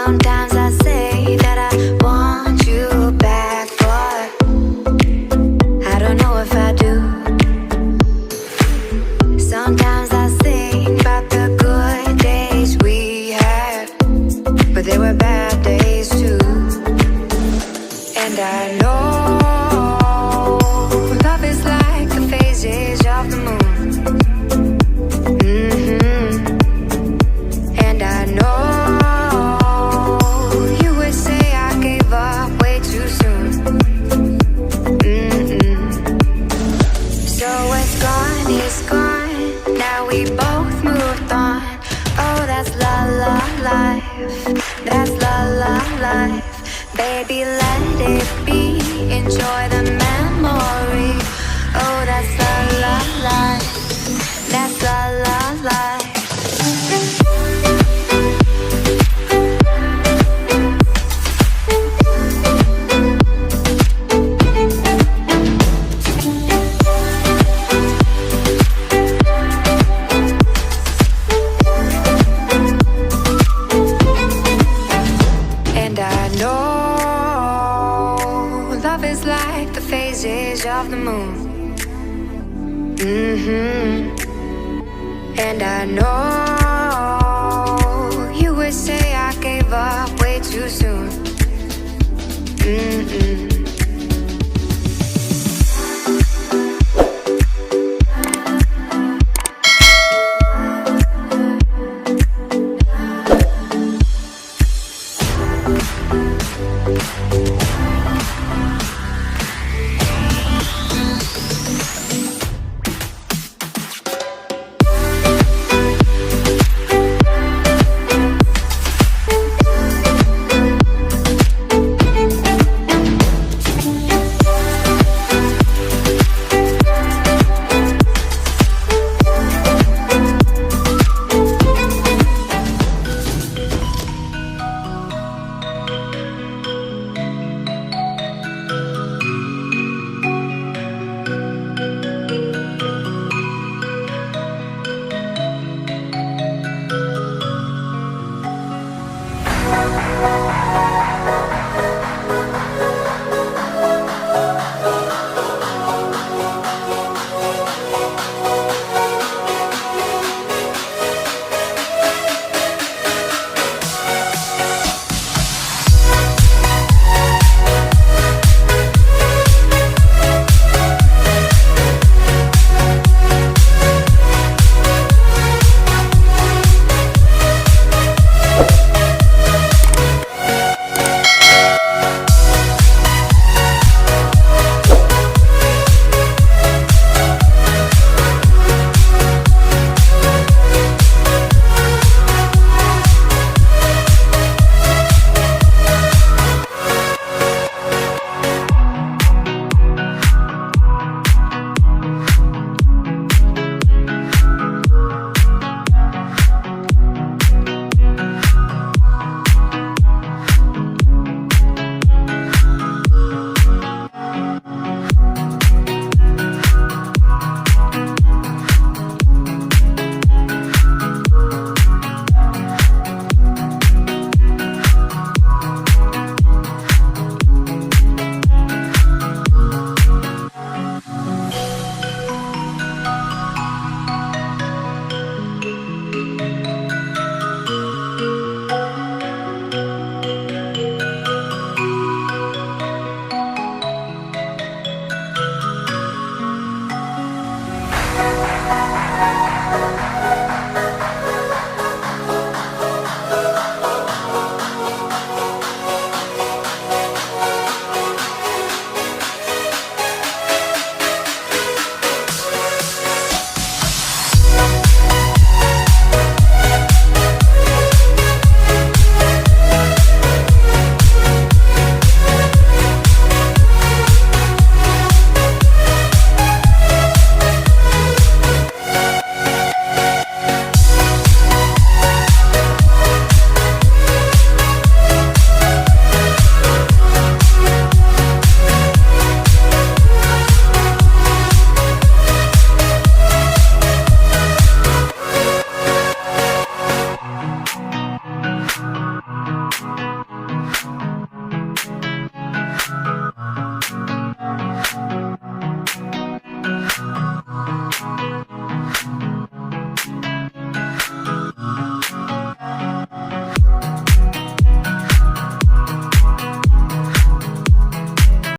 Sometimes I say that I want you back, but I don't know if I do. Sometimes I think about the good days we had, but there were bad days too. And I know love is like the phases of the moon. And I know you would say I gave up way too soon. So it's gone, it's gone. Now we both moved on. Oh, that's la la life. That's la la life. Baby, let it be. Enjoy the memory. Oh, that's la la life. That's la la life. And I know love is like the phases of the moon. And I know you would say I gave up way too soon.